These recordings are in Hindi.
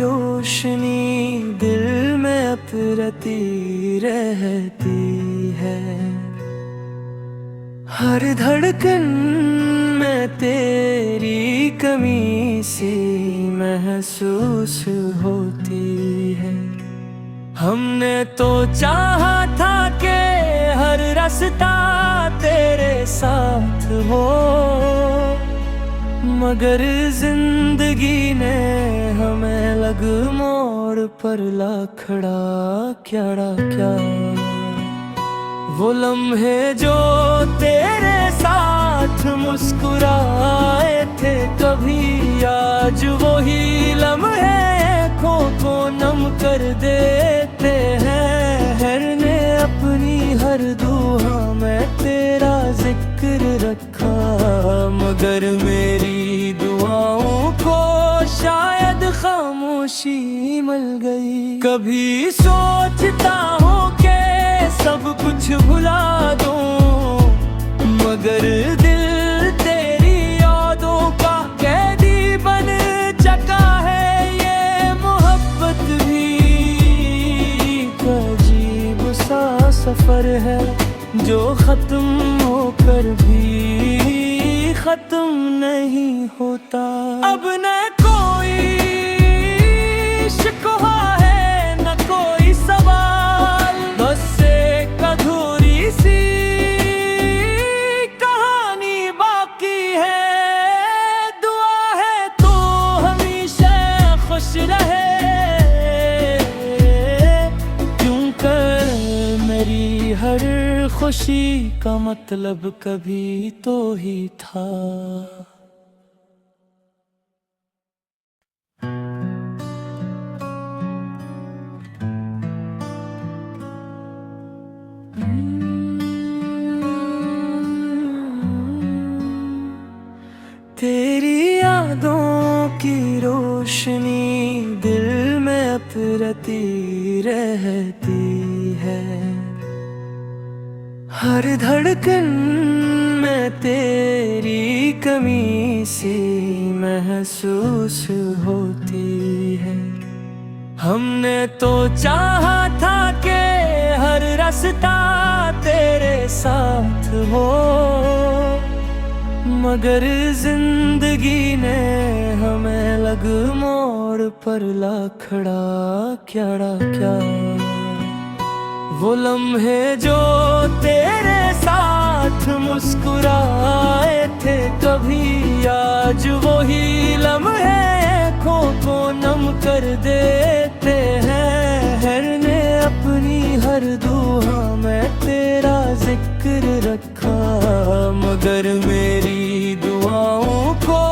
रोशनी दिल में अपरती रहती है। हर धड़कन में तेरी कमी सी महसूस होती है। हमने तो चाहा था कि हर रास्ता तेरे साथ हो, मगर जिंदगी ने हमें लग मोड़ पर ला खड़ा क्या। वो लम्हे जो तेरे साथ मुस्कुराए थे कभी, आज वही लम्हे आँखों को नम कर देते हैं। हर ने अपनी हर दुआ में तेरा जिक्र रखा, मगर मेरी दुआओं को शायद खामोशी मिल गई। कभी सोचता हूँ कि सब कुछ भुला दूं, मगर दिल तेरी यादों का कैदी बन चुका है। ये मोहब्बत भी अजीब सा सफर है, जो खत्म होकर भी खत्म नहीं होता। अब न कोई शिकवा है न कोई सवाल, बस एक अधूरी सी कहानी बाकी है। दुआ है तो हमेशा खुश रहे, क्यों कर मेरी हर खुशी का मतलब कभी तो ही था। तेरी यादों की रोशनी दिल में अपरती रहती है। हर धड़कन में तेरी कमी सी महसूस होती है। हमने तो चाहा था कि हर रास्ता तेरे साथ हो, मगर जिंदगी ने हमें लग मोड़ पर ला खड़ा क्या। वो लम्हे जो तेरे साथ मुस्कुराए थे कभी, आज वही लम्हे आँखों को नम कर देते हैं। हर ने अपनी हर दुआ में तेरा जिक्र रखा, मगर मेरी दुआओं को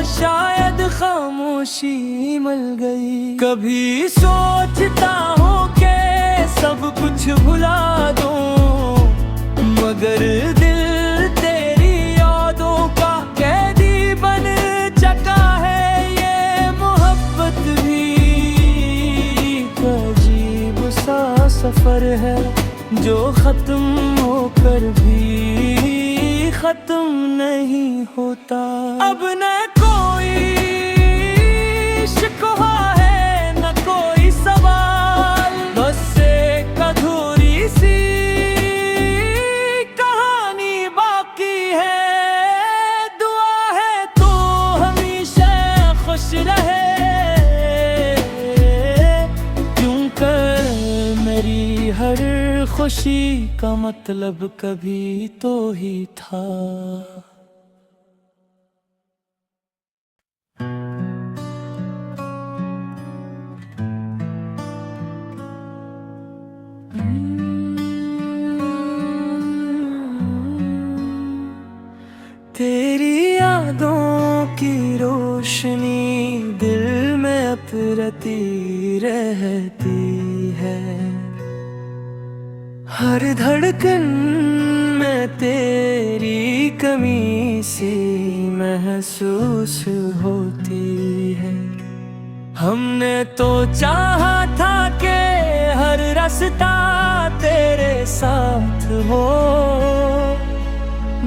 शायद खामोशी मिल गई। कभी सोचता हूँ कि सब कुछ भुला दूं, मगर दिल तेरी यादों का कैदी बन चुका है। ये मोहब्बत भी अजीब सा सफर है, जो खत्म होकर भी खत्म नहीं होता। अब न कोई शिकवा है न कोई सवाल, बस एक अधूरी सी कहानी बाकी है। दुआ है तो हमेशा खुश रहे, क्यों कर मेरी हर खुशी का मतलब कभी तो ही था। तेरी यादों की रोशनी दिल में अपरती रहती है। हर धड़कन में तेरी कमी सी महसूस होती है। हमने तो चाहा था कि हर रास्ता तेरे साथ हो,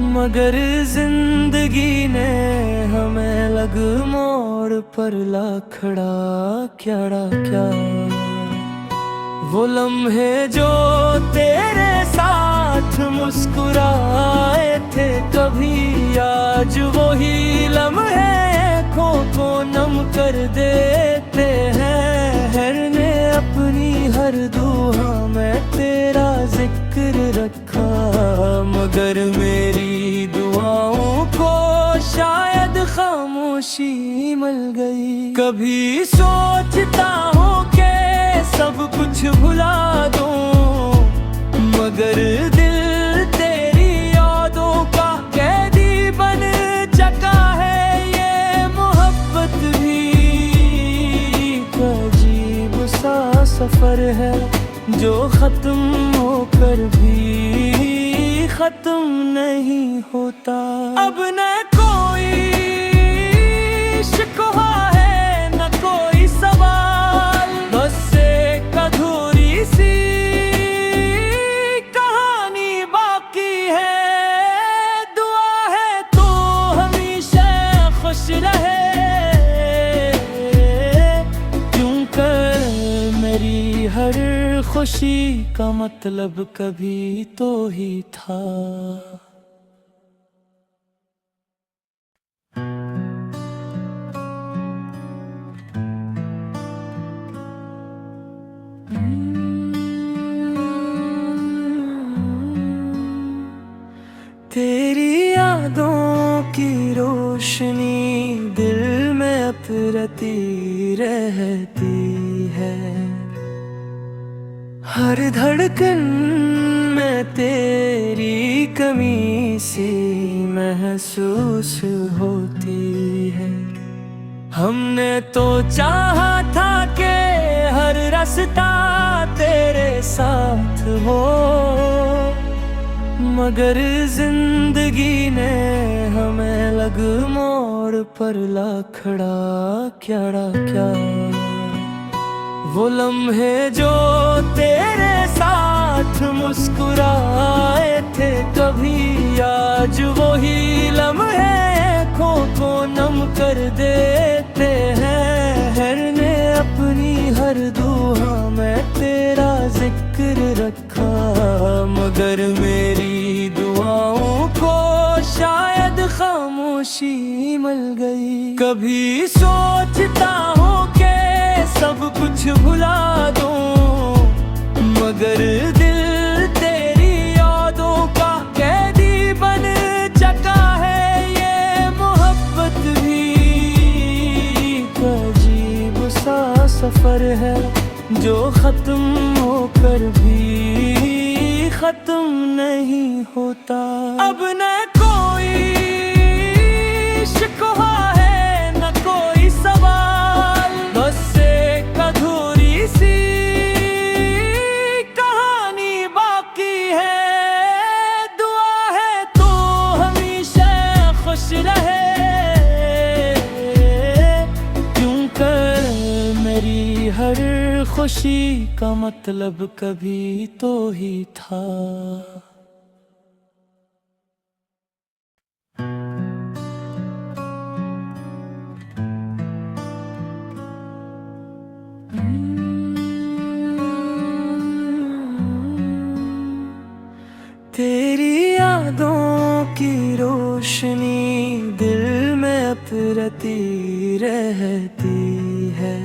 मगर जिंदगी ने हमें लग मोड़ पर ला खड़ा क्या क्या। वो लम्हे जो तेरे साथ मुस्कुराए थे कभी, आज वही लम्हे आँखों को नम कर देते हैं। हर ने अपनी हर दुआ में तेरा जिक्र रखा, मगर मेरी दुआओं को शायद खामोशी मिल गई। कभी सोचता हूँ कि सब कुछ भुला दूं, मगर दिल तेरी यादों का कैदी बन चुका है। ये मोहब्बत भी अजीब सा सफर है, जो खत्म होकर भी खत्म नहीं होता। अब न कोई शिकवा है न कोई सवाल, बस एक अधूरी सी कहानी बाकी है। दुआ है तो हमेशा खुश रहे, क्यों कर मेरी हर खुशी का मतलब कभी तो ही था। तेरी यादों की रोशनी दिल में अपरती रहती है। हर धड़कन में तेरी कमी सी महसूस होती है। हमने तो चाहा था कि हर रास्ता तेरे साथ हो, मगर जिंदगी ने हमें लग मोड़ पर ला खड़ा क्या क्या। वो लम्हे जो तेरे साथ मुस्कुराए थे कभी, आज वही लम्हे आँखों को नम कर देते हैं। हर ने अपनी हर दुआ में तेरा जिक्र रखा, मगर मेरी दुआओं को शायद खामोशी मिल गई। कभी सोचता हूँ कि सब कुछ भुला दूं, मगर दिल तेरी यादों का कैदी बन चुका है। ये मोहब्बत भी अजीब सा सफर है, जो खत्म होकर भी खत्म नहीं होता। अब न कोई शिकवा है न कोई सवाल, बस एक अधूरी सी कहानी बाकी है। दुआ है तो हमेशा खुश रहे, क्यों कर मेरी हर खुशी का मतलब कभी तो ही था। तेरी यादों की रोशनी दिल में अपरती रहती है।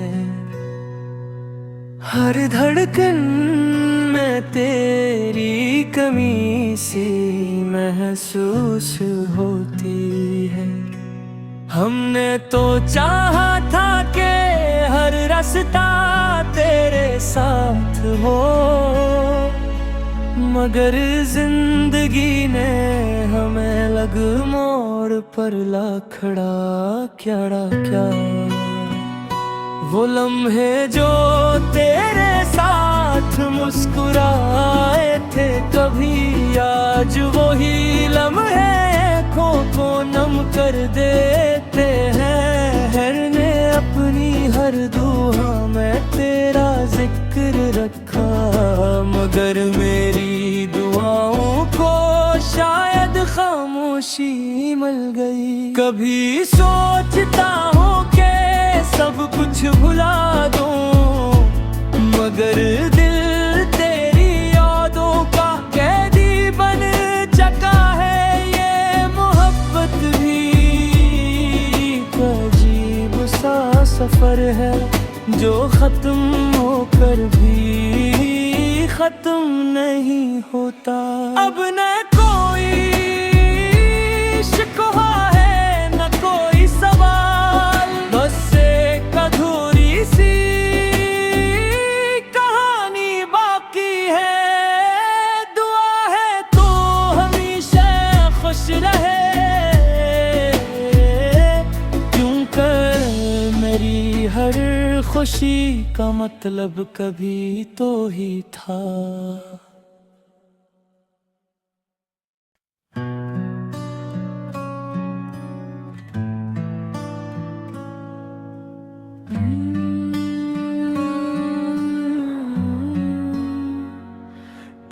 हर धड़कन में तेरी कमी सी महसूस होती है। हमने तो चाहा था कि हर रास्ता तेरे साथ हो, मगर जिंदगी ने हमें लग मोड़ पर ला खड़ा क्या क्या। वो लम्हे जो तेरे साथ मुस्कुराए थे कभी, आज वही लम्हे आँखों को नम कर देते हैं। हर ने अपनी हर दुआ में तेरा जिक्र रखा, मगर मेरी दुआओं को शायद खामोशी मिल गई। कभी सोचता हूँ कि सब कुछ भुला दूं, मगर दिल तेरी यादों का कैदी बन चुका है। ये मोहब्बत भी अजीब सा सफर है, जो खत्म होकर भी खत्म नहीं होता। अब न कोई शिकवा है न कोई सवाल, बस एक अधूरी सी कहानी बाकी है। दुआ है तो हमेशा खुश रहे, क्यों कर मेरी हर खुशी का मतलब कभी तो ही था।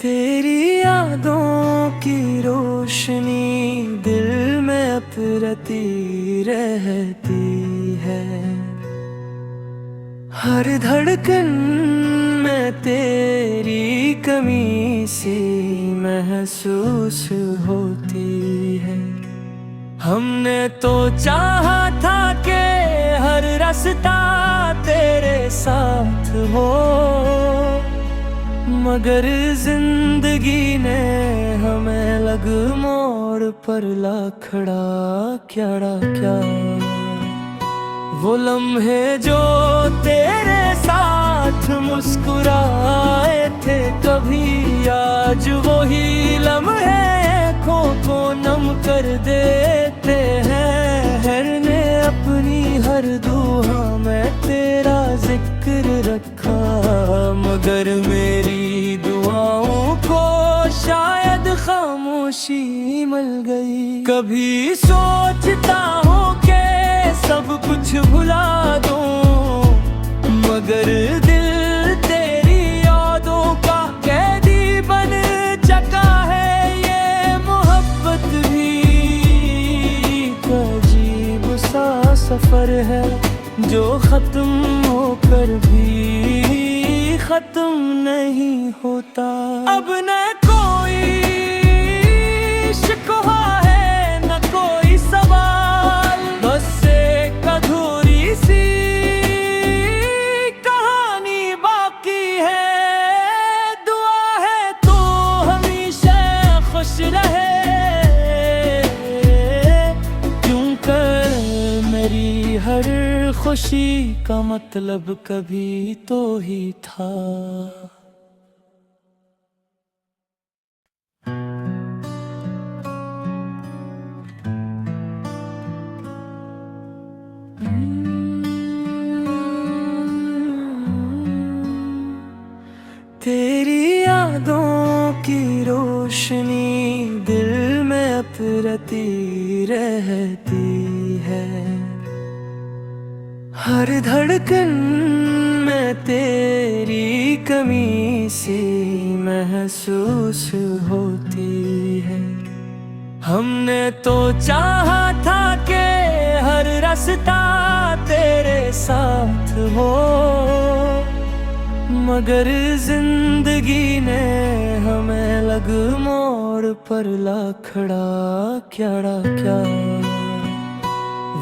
तेरी यादों की रोशनी दिल में अपरती रहती है। हर धड़कन में तेरी कमी सी महसूस होती है। हमने तो चाहा था कि हर रास्ता तेरे साथ हो, मगर जिंदगी ने हमें लग मोड़ पर ला खड़ा क्या। वो लम्हे जो तेरे साथ मुस्कुराए थे कभी, आज वही लम्हे आँखों को नम कर देते हैं। हर ने अपनी हर दुआ में तेरा जिक्र रखा, मगर मेरी दुआओं को शायद खामोशी मिल गई। कभी सोचता हूँ कि सब कुछ भुला दूं, मगर दिल तेरी यादों का कैदी बन चुका है। ये मोहब्बत भी अजीब सा सफर है, जो खत्म होकर भी खत्म नहीं होता। अब न कोई शिकवा है न कोई सवाल, बस एक अधूरी सी कहानी बाकी है। दुआ है तो हमेशा खुश रहे, क्यों कर मेरी हर खुशी का मतलब कभी तो ही था। तेरी यादों की रोशनी दिल में अपरती रहती है। हर धड़कन में तेरी कमी सी महसूस होती है। हमने तो चाहा था कि हर रास्ता तेरे साथ हो, मगर जिंदगी ने हमें लग मोड़ पर ला खड़ा क्या।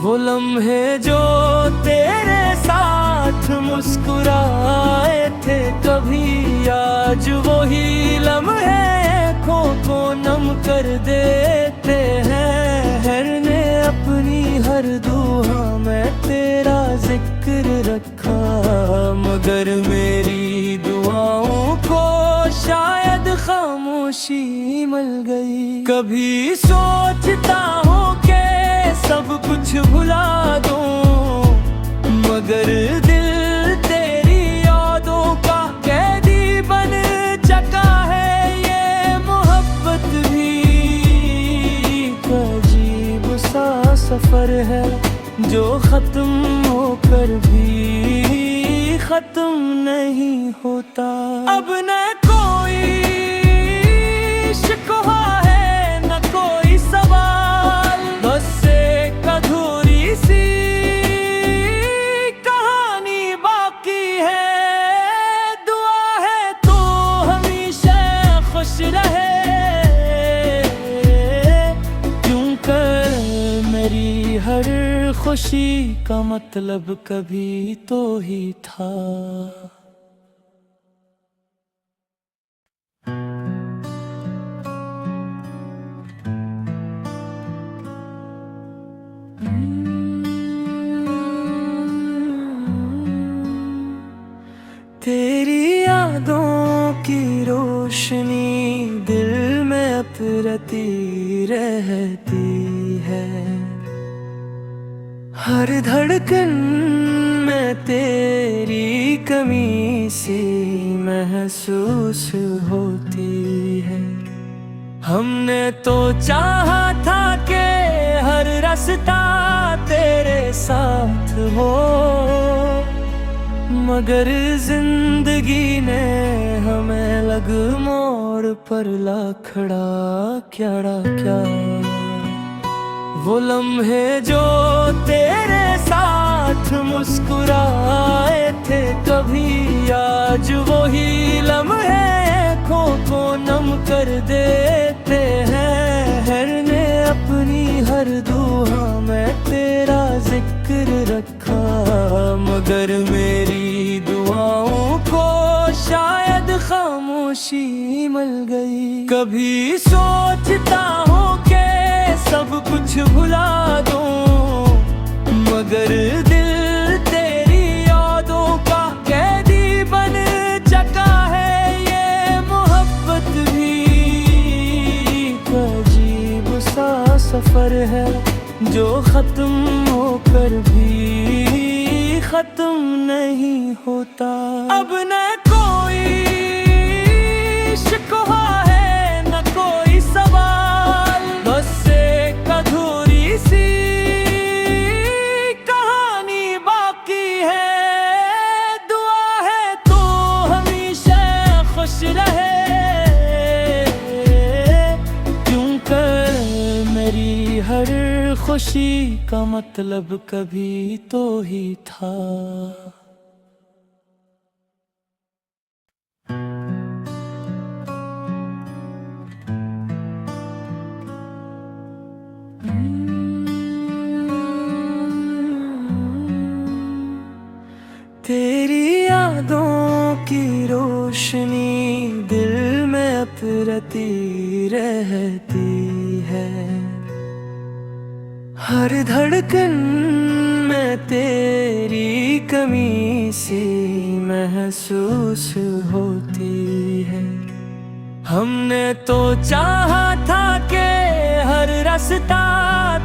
वो लम्हे जो तेरे साथ मुस्कुराए थे कभी, आज वही लम्हे आँखों को नम कर देते हैं। हर ने अपनी हर दुआ में तेरा जिक्र रखा, मगर मेरी दुआओं को शायद खामोशी मिल गई। कभी सोचता हूँ कि सब कुछ भुला दूं, मगर दिल तेरी यादों का कैदी बन चुका है। ये मोहब्बत भी अजीब सा सफर है, जो खत्म होकर भी खत्म नहीं होता। अब न कोई शिकवा है न खुशी का मतलब कभी तो ही था। तेरी यादों की रोशनी दिल में अपरती रहती है। हर धड़कन में तेरी कमी सी महसूस होती है। हमने तो चाहा था कि हर रास्ता तेरे साथ हो, मगर जिंदगी ने हमें लग मोड़ पर ला खड़ा क्या। वो लम्हे जो तेरे साथ मुस्कुराए थे कभी, आज वही लम्हे आँखों को नम कर देते हैं। हर ने अपनी हर दुआ में तेरा जिक्र रखा, मगर मेरी दुआओं को शायद खामोशी मिल गई। कभी सोचता हूँ कि सब कुछ भुला दूं, मगर दिल तेरी यादों का कैदी बन चुका है। ये मोहब्बत भी अजीब सा सफर है, जो खत्म होकर भी खत्म नहीं होता। अब न कोई शिकवा है न कोई सवाल, बस एक अधूरी सी कहानी बाकी है। दुआ है तो हमेशा खुश रहे, क्यों कर मेरी हर खुशी का मतलब कभी तो ही था। तेरी यादों की रोशनी दिल में अपरती रहती है। हर धड़कन में तेरी कमी सी महसूस होती है। हमने तो चाहा था कि हर रास्ता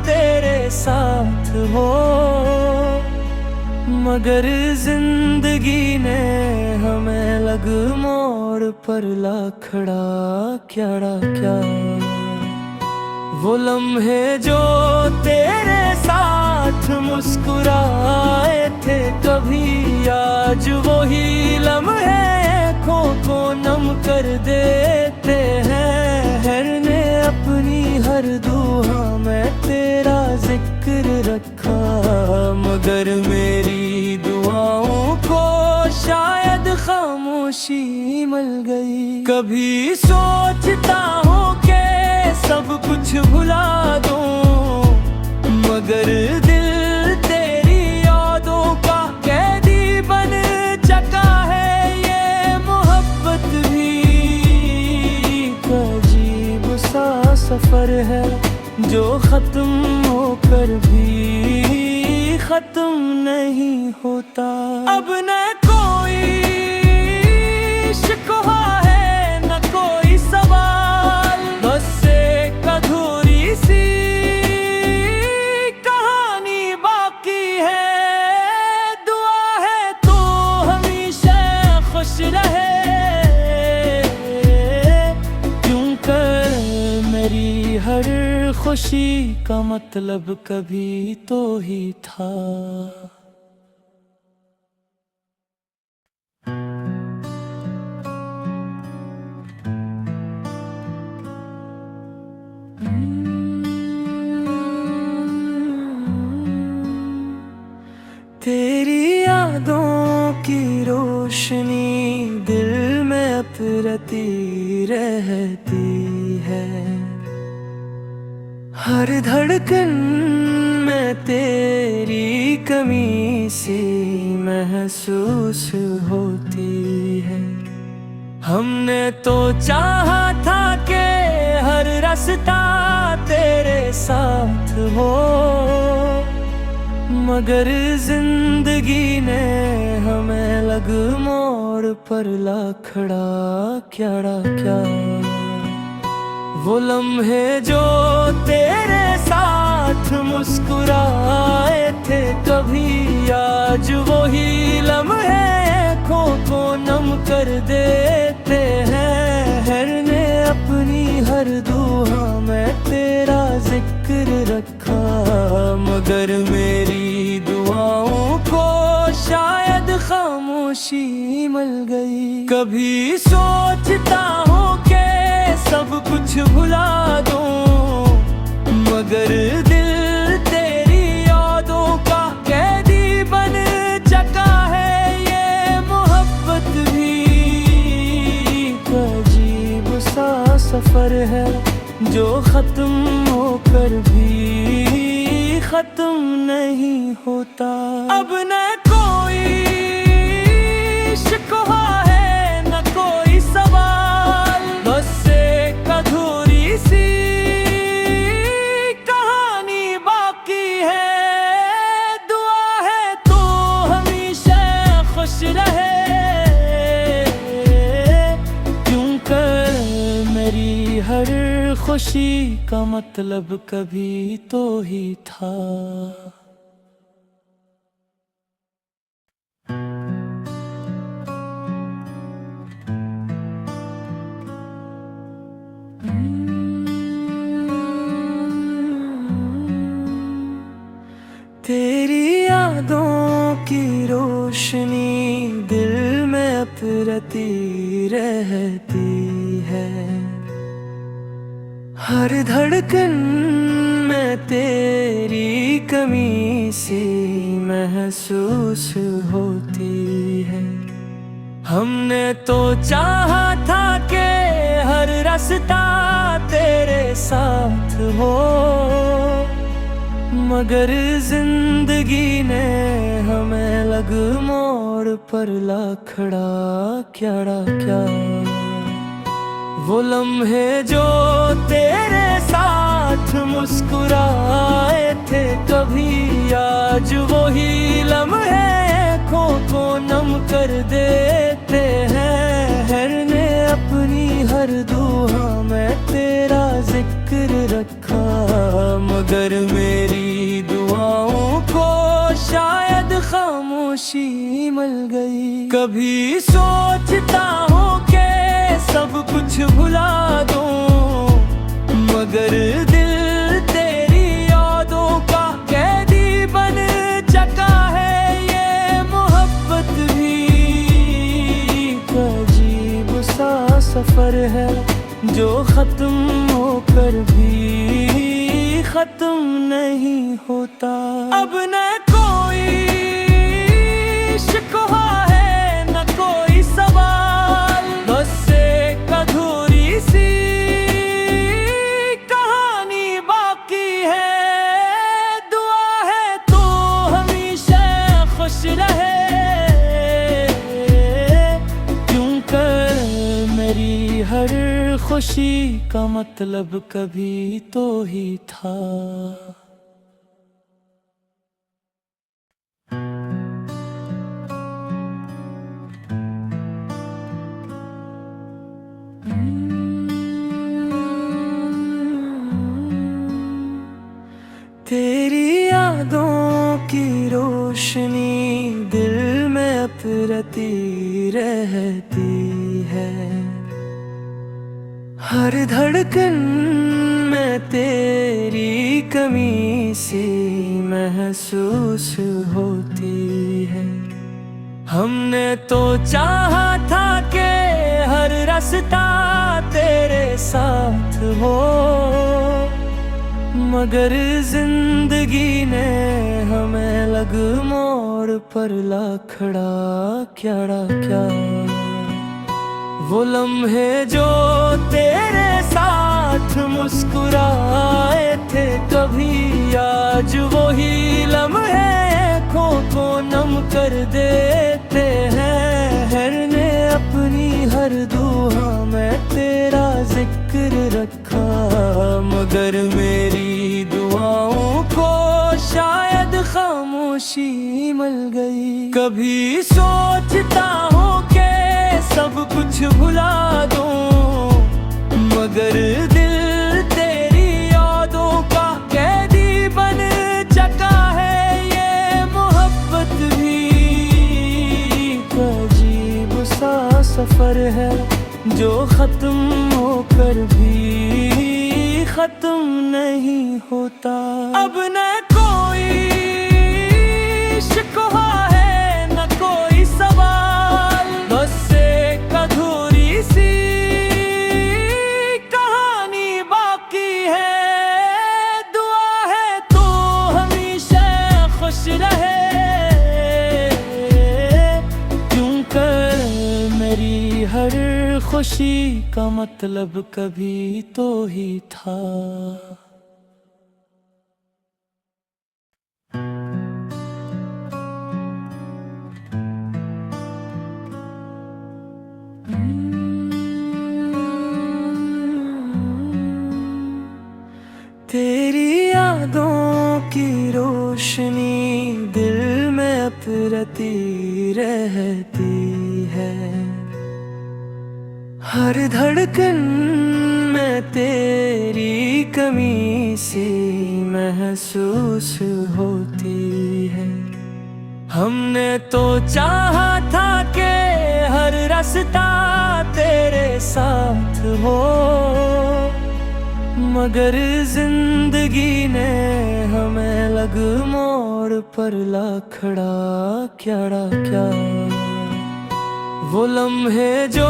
तेरे साथ हो, मगर जिंदगी ने हमें लग मोड़ पर ला खड़ा क्या। वो लम्हे जो तेरे साथ मुस्कुराए थे कभी, आज वही लम्हे आँखों को नम कर देते हैं। हर ने अपनी हर दुआ में तेरा जिक्र रखा, मगर मेरी दुआओं को शायद खामोशी मिल गई। कभी सोचता हूँ कि सब कुछ भुला दूं, मगर दिल तेरी यादों का कैदी बन चुका है। ये मोहब्बत भी अजीब सा सफर है, जो खत्म होकर भी खत्म नहीं होता। अब न कोई शिकवा है न कोई सवाल, बस एक अधूरी सी कहानी बाकी है। दुआ है तो हमेशा खुश रहे, क्यों कर मेरी हर खुशी का मतलब कभी तो ही था। तेरी यादों की रोशनी दिल में अपरती रहती है। हर धड़कन में तेरी कमी सी महसूस होती है। हमने तो चाहा था कि हर रास्ता तेरे साथ हो, मगर जिंदगी ने हमें लग मोड़ पर ला खड़ा क्या। वो लम्हे जो तेरे साथ मुस्कुराए थे कभी, आज वही लम्हे आँखों को नम कर देते हैं। हर ने अपनी हर दुआ में तेरा जिक्र रखा, मगर मेरी दुआओं को शायद खामोशी मिल गई। कभी सोचता हूँ कि सब कुछ भुला दूं, मगर दिल तेरी यादों का कैदी बन चुका है। ये मोहब्बत भी एक अजीब सा सफर है, जो खत्म होकर भी खत्म नहीं होता। अब न कोई शिकवा है न कोई सवाल, बस एक अधूरी सी कहानी बाकी है। दुआ है तो हमेशा खुश रहे, क्यों कर मेरी हर खुशी का मतलब कभी तो ही था। तेरी यादों की रोशनी दिल में अपरती रहती है। हर धड़कन में तेरी कमी सी महसूस होती है। हमने तो चाहा था कि हर रास्ता तेरे साथ हो, मगर जिंदगी ने हमें लग मोड़ पर ला खड़ा क्या। वो लम्हे जो तेरे साथ मुस्कुराए थे कभी, आज वही लम्हे आँखों को नम कर देते हैं। हर ने अपनी हर दुआ में तेरा जिक्र रखा, मगर मेरी दुआओं को शायद खामोशी मिल गई। कभी सोचता हूँ कि सब कुछ भुला दूं, मगर दिल तेरी यादों का कैदी बन चुका है। ये मोहब्बत भी एक अजीब सा सफर है, जो खत्म होकर भी खत्म नहीं होता। अब न कोई शिकवा है न कोई सवाल, बस एक अधूरी सी कहानी बाकी है। दुआ है तो हमेशा खुश रहे, क्यों कर मेरी हर खुशी का मतलब कभी तो ही था। तेरी यादों की रोशनी दिल में अपरती रहती है। हर धड़कन में तेरी कमी सी महसूस होती है। हमने तो चाहा था कि हर रास्ता तेरे साथ हो, मगर जिंदगी ने हमें लग मोड़ पर ला खड़ा क्या। वो लम्हे जो तेरे साथ मुस्कुराए थे कभी, आज वही लम्हे आँखों को नम कर देते हैं। हर ने अपनी हर दुआ में तेरा जिक्र रखा, मगर मेरी दुआओं को शायद खामोशी मिल गई। कभी सोचता हूँ कि सब कुछ भुला दूँ, मगर दिल तेरी यादों का कैदी बन चुका है। ये मोहब्बत भी अजीब सा सफर है, जो खत्म होकर भी खत्म नहीं होता। अब न कोई शिकवा है न कोई सवाल, बस एक अधूरी सी कहानी बाकी है। दुआ है तो हमेशा खुश रहे, क्यों कर मेरी हर खुशी का मतलब कभी तो ही था। तेरी यादों की रोशनी दिल में अपरती रहती है, हर धड़कन में तेरी कमी सी महसूस होती है। हमने तो चाहा था कि हर रास्ता तेरे साथ हो, मगर जिंदगी ने हमें लग मोड़ पर ला खड़ा क्या। वो लम्हे जो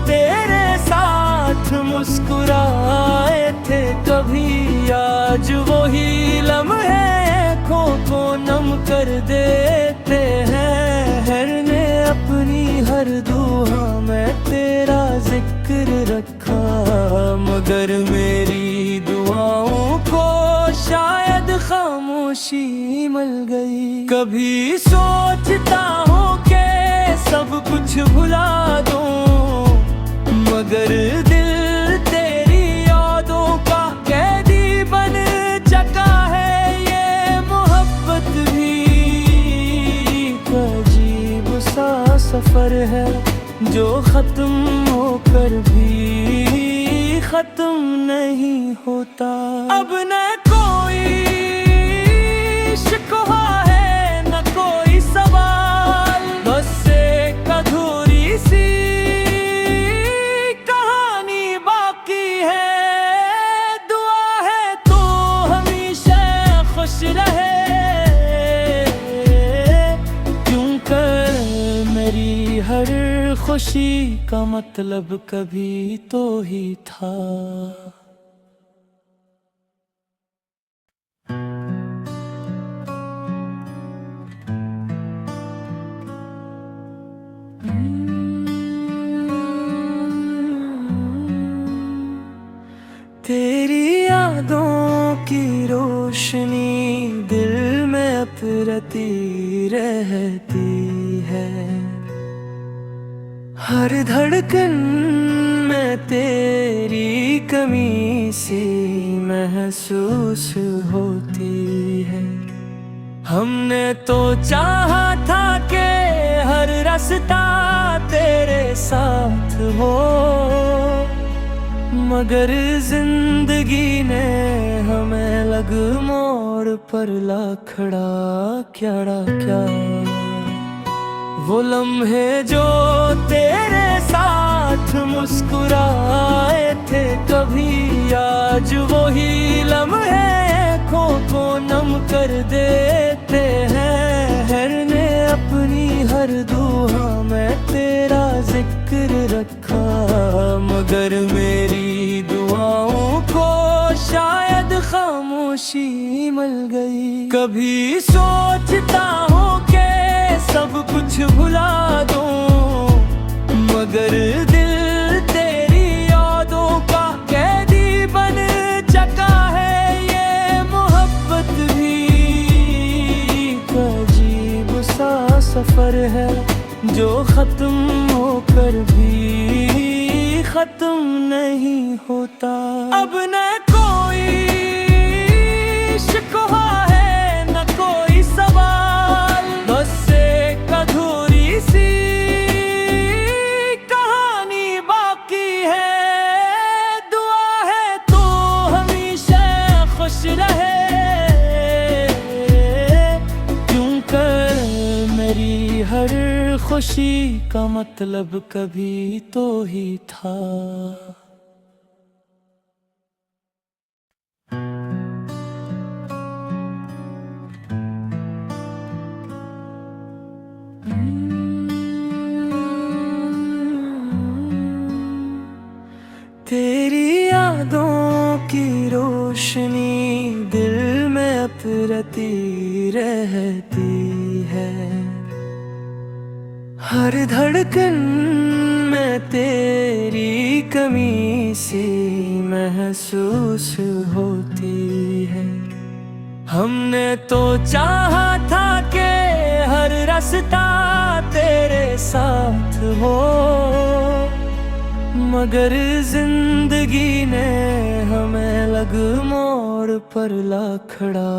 तेरे साथ मुस्कुराए थे कभी, आज वही लम्हे आँखों को नम कर देते हैं। हर ने अपनी हर दुआ में तेरा जिक्र रखा, मगर मेरी दुआओं को शायद खामोशी मिल गई। कभी सोचता हूँ कि सब कुछ भुला दूँ, मगर दिल तेरी यादों का कैदी बन चुका है। ये मोहब्बत भी अजीब सा सफर है, जो खत्म होकर भी खत्म नहीं होता। अब न कोई शिकवा है न कोई सवाल, बस एक अधूरी सी कहानी बाकी है। दुआ है तो हमेशा खुश रहे, क्यों कर मेरी हर खुशी का मतलब कभी तो ही था। तेरी यादों की रोशनी दिल में अपरती रहती है, हर धड़कन में तेरी कमी सी महसूस होती है। हमने तो चाहा था कि हर रास्ता तेरे साथ हो, मगर जिंदगी ने हमें लग मोड़ पर ला खड़ा क्या। वो लम्हे जो तेरे साथ मुस्कुराए थे कभी, आज वही लम्हे आँखों को नम कर देते हैं। हर ने अपनी हर दुआ में तेरा जिक्र रखा, मगर मेरी दुआओं को शायद खामोशी मिल गई। कभी सोचता हूँ कि सब कुछ भुला दूँ, मगर दिल तेरी यादों का कैदी बन चुका है। ये सफर है जो खत्म होकर भी खत्म नहीं होता। अब न कोई शिकवा है न कोई सवाल, बस एक अधूरी सी कहानी बाकी है। दुआ है तो हमेशा खुश रहे, मेरी हर खुशी का मतलब कभी तो ही था। तेरी यादों की रोशनी दिल में अपरती रहती है, हर धड़कन में तेरी कमी सी महसूस होती है। हमने तो चाहा था कि हर रास्ता तेरे साथ हो, मगर जिंदगी ने हमें लग मोड़ पर ला खड़ा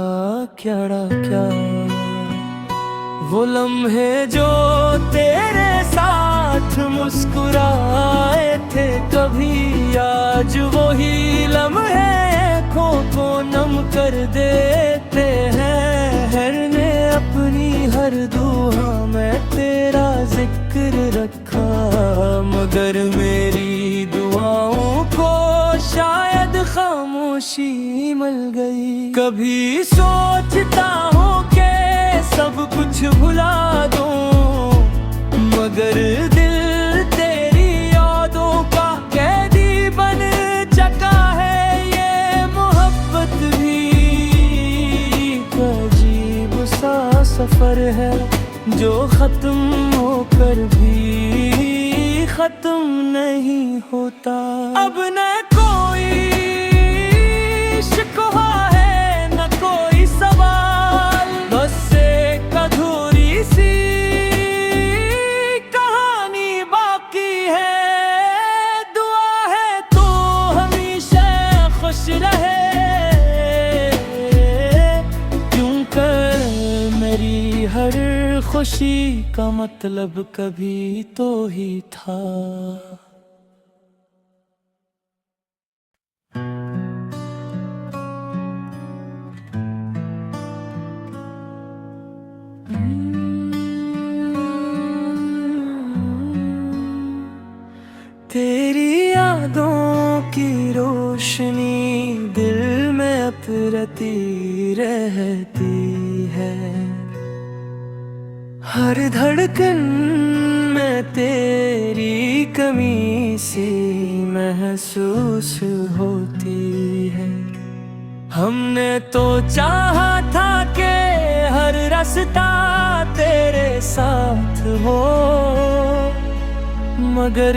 क्या। वो लम्हे जो तेरे साथ मुस्कुराए थे कभी, आज वही लम्हे आँखों को नम कर देते हैं। हर ने अपनी हर दुआ में तेरा जिक्र रखा, मगर मेरी दुआओं को शायद खामोशी मिल गई। कभी सोचता हूँ कि सब कुछ भुला दूं, मगर दिल तेरी यादों का कैदी बन चुका है। ये मोहब्बत भी अजीब सा सफर है जो खत्म होकर भी खत्म नहीं होता। अब न कोई शिकवा है न कोई सवाल, बस एक अधूरी सी कहानी बाकी है। दुआ है तो हमेशा खुश रहे, क्योंकि मेरी हर खुशी का मतलब कभी तो ही था। तेरी यादों की रोशनी दिल में अपरती रहती है, हर धड़कन में तेरी कमी सी महसूस होती है। हमने तो चाहा था कि हर रास्ता तेरे साथ हो, मगर